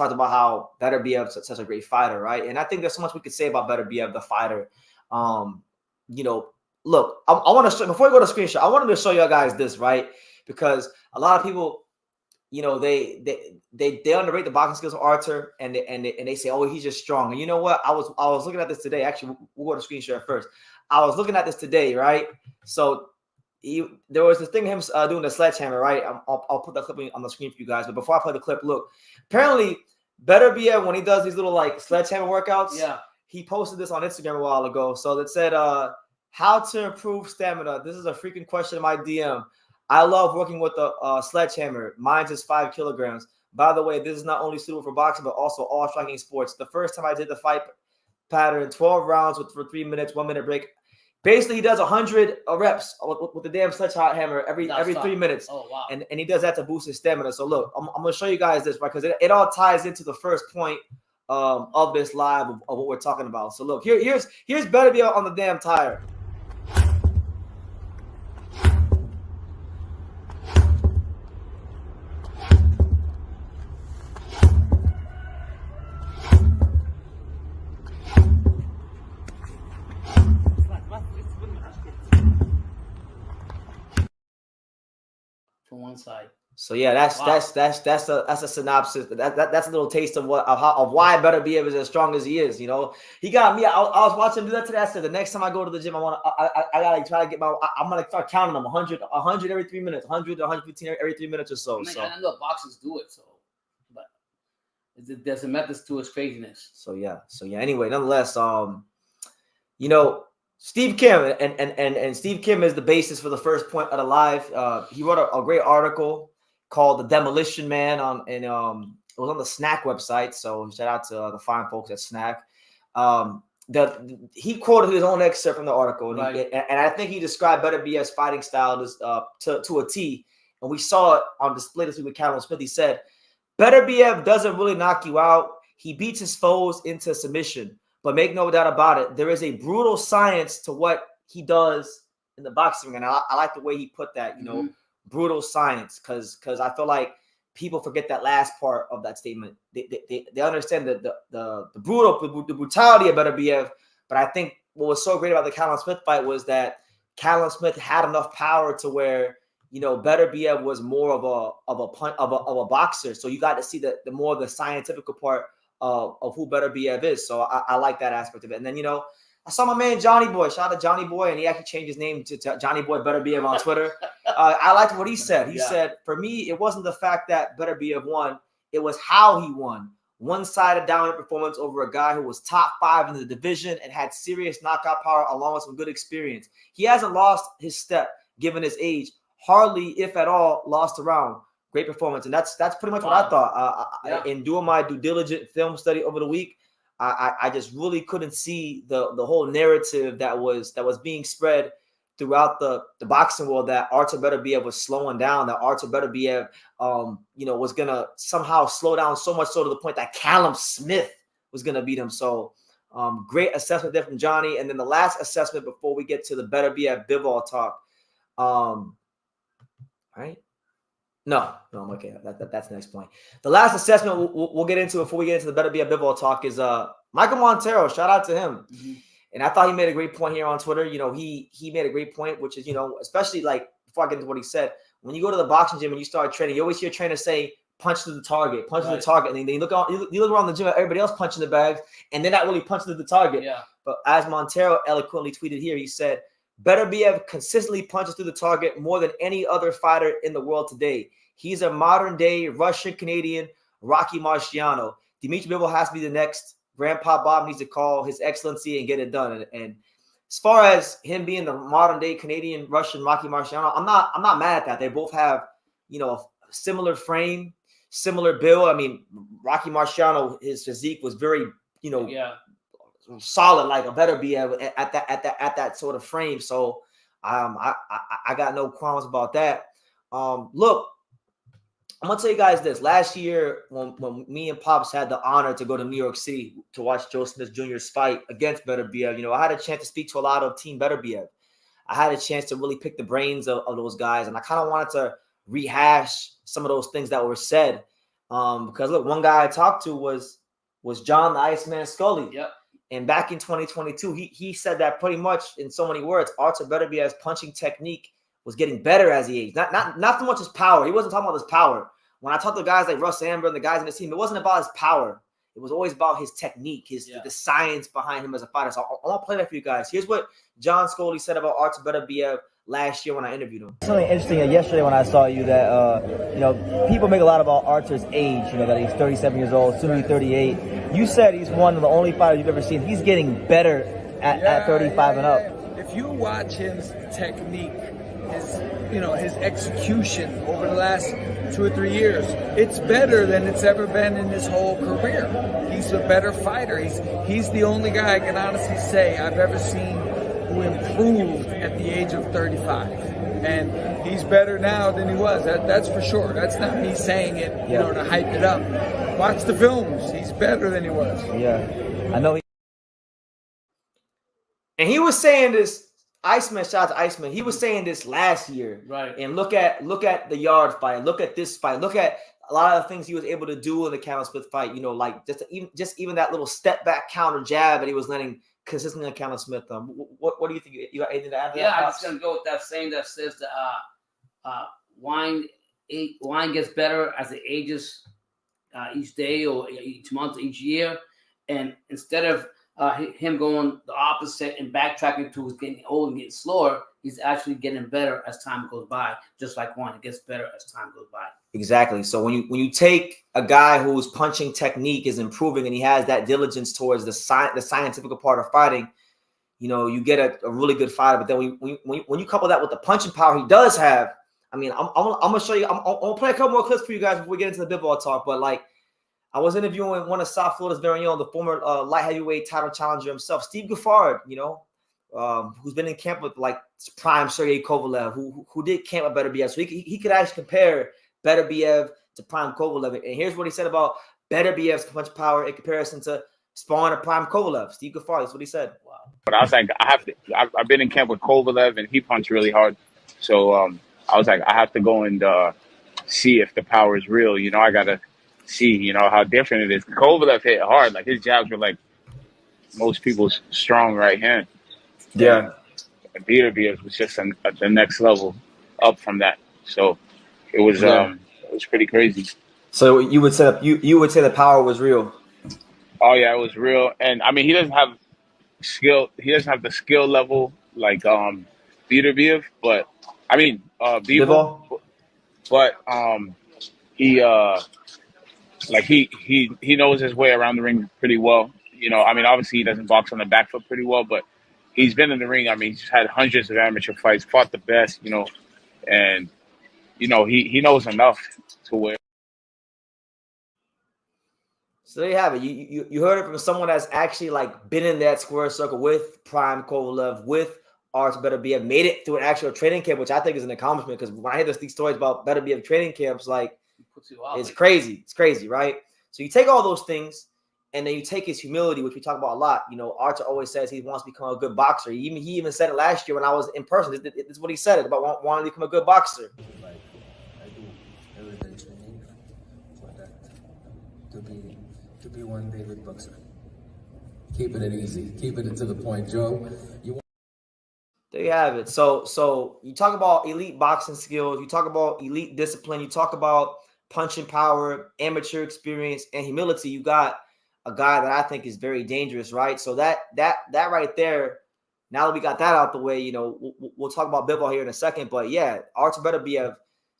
talked about how Beterbiev is such a great fighter, right? And I think there's so much we could say about Beterbiev, the fighter. You know, look, I want to show, before we go to screenshot, I wanted to show you guys this, right? Because a lot of people, you know, they underrate the boxing skills of Artur, and they say, oh, he's just strong. And you know what? I was looking at this today. Actually, we'll go to screenshot first. I was looking at this today, right? So there was this thing him doing the sledgehammer, right? I'll put that clip on the screen for you guys. But before I play the clip, look, apparently Beterbiev, when he does these little like sledgehammer workouts, he posted this on Instagram a while ago. So it said, how to improve stamina. This is a freaking question in my DM. I love working with a sledgehammer. Mine's is 5 kilograms. By the way, this is not only suitable for boxing, but also all striking sports. The first time I did the fight pattern, 12 rounds for 3 minutes, 1 minute break. Basically, he does 100 reps with the damn sledgehammer every 3 minutes. Oh, wow. And he does that to boost his stamina. So look, I'm going to show you guys this, right? Because it all ties into the first point of this live of what we're talking about. So look, here's Beterbiev on the damn tire. From one side. So yeah, that's a synopsis. That's a little taste of why Beterbiev is as strong as he is. You know, he got me. I was watching him do that today. I said the next time I go to the gym, I gotta try to get I'm gonna start counting them 100 every 3 minutes, 100 to 115 every 3 minutes or so. I mean, I know boxers do it, so but there's a method to his craziness. So yeah. Anyway, nonetheless, you know, Steve Kim and Steve Kim is the basis for the first point of the live. He wrote a great article called "The Demolition Man" it was on the Snack website. So shout out to the fine folks at Snack. He quoted his own excerpt from the article, and I think he described Beterbiev's fighting style as to a T. And we saw it on display this week with Callum Smith. He said, "Beterbiev doesn't really knock you out. He beats his foes into submission. But make no doubt about it, there is a brutal science to what he does in the boxing." And I like the way he put that, you know, brutal science, because I feel like people forget that last part of that statement. They understand the brutality of Beterbiev, but I think what was so great about the Callum Smith fight was that Callum Smith had enough power to where, you know, Beterbiev was more of a boxer. So you got to see the more the scientific part of who Beterbiev is. So I like that aspect of it. And then, you know, I saw my man Johnny Boy. Shout out to Johnny Boy, and he actually changed his name to Johnny Boy Beterbiev on Twitter. I liked what he said. He said, for me, it wasn't the fact that Beterbiev won. It was how he won. One-sided dominant performance over a guy who was top 5 in the division and had serious knockout power along with some good experience. He hasn't lost his step given his age. Hardly, if at all, lost a round. Great performance. And that's pretty much what I thought. In doing my due diligent film study over the week, I just really couldn't see the whole narrative that was being spread throughout the boxing world that Artur Beterbiev was slowing down, that Artur Beterbiev, you know, was gonna somehow slow down so much so to the point that Callum Smith was gonna beat him. So great assessment there from Johnny. And then the last assessment before we get to the Beterbiev Bivol talk, right? No, I'm okay. That's the next point. The last assessment we'll get into before we get into the Beterbiev Bivol talk is Michael Montero. Shout out to him. And I thought he made a great point here on Twitter. You know, he made a great point, which is, you know, especially like before I get into what he said, when you go to the boxing gym and you start training, you always hear trainers say, punch to the target, punch to the target. And then you look around the gym at everybody else punching the bags, and they're not really punching to the target. Yeah. But as Montero eloquently tweeted here, he said, Beterbiev consistently punches through the target more than any other fighter in the world today. He's a modern-day Russian-Canadian Rocky Marciano. Dimitri Bivol has to be the next. Grandpa Bob needs to call His Excellency and get it done. And as far as him being the modern-day Canadian Russian Rocky Marciano, I'm not mad at that. They both have, you know, a similar frame, similar build. I mean, Rocky Marciano, his physique was very, you know, solid, like a Beterbiev at that sort of frame. So I got no qualms about that. Look, I'm gonna tell you guys this. Last year, when me and Pops had the honor to go to New York City to watch Joe Smith Jr.'s fight against Beterbiev, you know, I had a chance to speak to a lot of Team Beterbiev. I had a chance to really pick the brains of those guys, and I kind of wanted to rehash some of those things that were said. Because look, one guy I talked to was John the Iceman Scully. Yep. And back in 2022, he said that pretty much in so many words, Artur Beterbiev's punching technique was getting better as he aged. Not so much his power. He wasn't talking about his power. When I talked to guys like Russ Amber and the guys in the team, it wasn't about his power. It was always about his technique, the science behind him as a fighter. So I want to play that for you guys. Here's what John Scully said about Artur Beterbiev last year when I interviewed him. Something interesting yesterday when I saw you that people make a lot about Artur's age. That he's 37 years old, soon to be 38. You said he's one of the only fighters you've ever seen. He's getting better at 35 and up. If you watch his technique, his execution over the last 2 or 3 years, it's better than it's ever been in his whole career. He's a better fighter. He's the only guy I can honestly say I've ever seen who improved at the age of 35. And he's better now than he was. That's for sure. That's not me saying it, to hype it up. Watch the films. He's better than he was. Yeah, I know. And he was saying this. Iceman, shout out to Iceman. He was saying this last year, right? And look at the yard fight. Look at this fight. Look at a lot of the things he was able to do in the Callum Smith fight. Like just even that little step back counter jab that he was letting consistently on Callum Smith. What do you think? You got anything to add to that? Yeah, I'm just gonna go with that saying that says that wine gets better as it ages each day or each month, each year, and instead of him going the opposite and backtracking to getting old and getting slower, he's actually getting better as time goes by. Just like wine, it gets better as time goes by. Exactly. So when you take a guy whose punching technique is improving and he has that diligence towards the scientific part of fighting, you get a really good fighter. But then when you couple that with the punching power he does have, I mean, I'm gonna show you. I'm gonna play a couple more clips for you guys before we get into the Bivol talk. But I was interviewing one of South Florida's very own, the former light heavyweight title challenger himself, Steve Gaffard, who's been in camp with prime Sergey Kovalev, who did camp with Beterbiev. So he could actually compare Beterbiev to prime Kovalev. And here's what he said about Beterbiev's punch power in comparison to sparring a prime Kovalev. Steve Gaffard, that's what he said. Wow. But I was like, I've been in camp with Kovalev, and he punched really hard. So I was like, I have to go and see if the power is real. I got to see, how different it is. Kovalev hit hard. Like, his jabs were like most people's strong right hand. Yeah. And Beterbiev was just the next level up from that. So it was pretty crazy. So you would say the power was real. Oh yeah, it was real. And I mean, he doesn't have skill. He doesn't have the skill level like Beterbiev, but I mean Bivol. But he knows his way around the ring pretty well. I mean, obviously he doesn't box on the back foot pretty well, but he's been in the ring. I mean, he's had hundreds of amateur fights, fought the best, and he knows enough to where. So there you have it. You heard it from someone that's actually been in that square circle with prime Kovalev, with Artur Beterbiev, made it through an actual training camp, which I think is an accomplishment. Because when I hear these stories about Beterbiev training camps, it's crazy. It's crazy, right? So you take all those things, and then you take his humility, which we talk about a lot. Artur always says he wants to become a good boxer. He even said it last year when I was in person. This is what he said about wanting to become a good boxer. I do everyday training for that to be one day good boxer. Keeping it easy, keeping it to the point, Joe. There you have it. So you talk about elite boxing skills, you talk about elite discipline, you talk about punching power, amateur experience, and humility. You got a guy that I think is very dangerous, right? So that right there. Now that we got that out the way, we'll talk about Bivol here in a second. But yeah, Artur Beterbiev,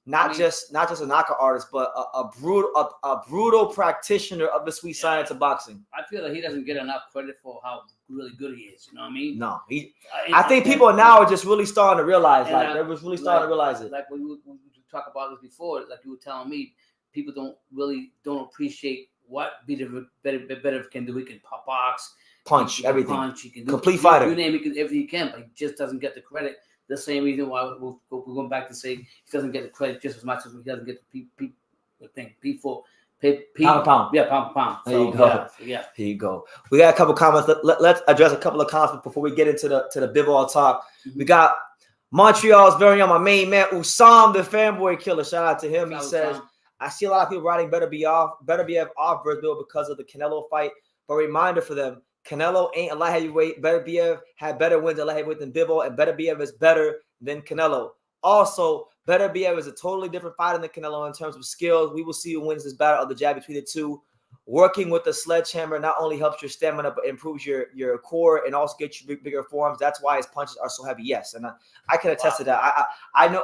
not just a knockout artist, but a brutal practitioner of the sweet science of boxing. I feel like he doesn't get enough credit for how really good he is. You know what I mean? No, I think people now are just really starting to realize, they're really starting to realize it. Like when we talk about this before, like you were telling me, people don't appreciate what Beterbiev can do. He can box, punch, everything. Punch, he can do complete fighter. You name it, everything he can, but he just doesn't get the credit. The same reason why we're going back to say he doesn't get the credit just as much as he doesn't get the pound. Yeah, pound. There you go. Yeah. Here you go. We got a couple comments. Let's address a couple of comments before we get into the Bivol talk. Mm-hmm. We got Montreal's very own, my main man, Usam, the fanboy killer. Shout out to him. He says, I see a lot of people writing Beterbiev off versus Bivol because of the Canelo fight. But reminder for them, Canelo ain't a light heavyweight. Beterbiev had better wins at light heavyweight than Bivol, and Beterbiev is better than Canelo. Also, Beterbiev is a totally different fighter than Canelo in terms of skills. We will see who wins this battle of the jab between the two. Working with the sledgehammer not only helps your stamina, but improves your core and also gets you bigger forms. That's why his punches are so heavy. Yes, and I can attest to that. I know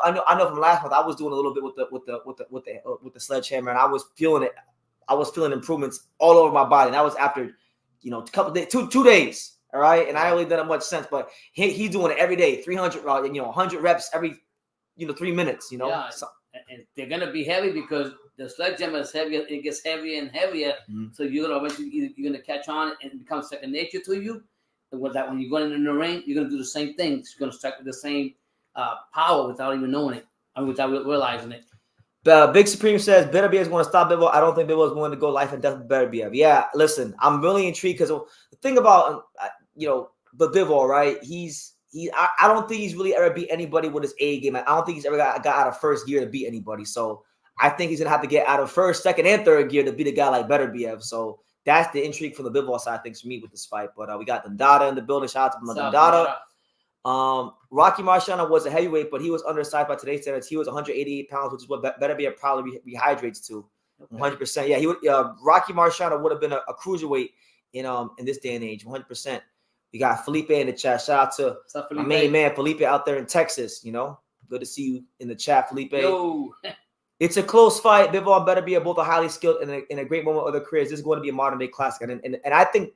from last month I was doing a little bit with the sledgehammer, and I was feeling it. I was feeling improvements all over my body. And that was after, a couple days, 2 days. All right, and I only done it much sense, but he's doing it every day, 300, 100 reps every, 3 minutes. Yeah, so, and they're gonna be heavy because the sledgehammer is heavier. It gets heavier and heavier. Mm-hmm. So you're gonna catch on and become second nature to you. And with that, when you're going in the ring, you're gonna do the same thing. You're gonna strike with the same power without even knowing it. Without realizing it. Big Supreme says Beterbiev is going to stop Bivol. I don't think Bivol is going to go life and death with Beterbiev. Yeah, listen, I'm really intrigued because the thing about the Bivol, right? I don't think he's really ever beat anybody with his A game. I don't think he's ever got out of first gear to beat anybody. So I think he's gonna have to get out of first, second, and third gear to beat a guy like Beterbiev. So that's the intrigue from the Bivol side, I think, for me with this fight. But we got Dundada in the building. Shout out to Dundada. Rocky Marciano was a heavyweight, but he was undersized by today's standards. He was 188 pounds, which is what Beterbiev probably rehydrates to. 100%. Yeah, he would. Rocky Marciano would have been a cruiserweight in this day and age. 100%. We got Felipe in the chat. Shout out to my main man Felipe out there in Texas. Good to see you in the chat, Felipe. Yo. It's a close fight. Bivol and Beterbiev both are highly skilled in a great moment of their careers. This is going to be a modern day classic, and I think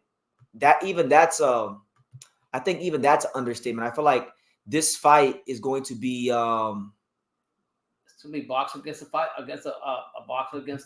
that that's an understatement. I feel like this fight is going to be it's gonna be boxer against a boxer against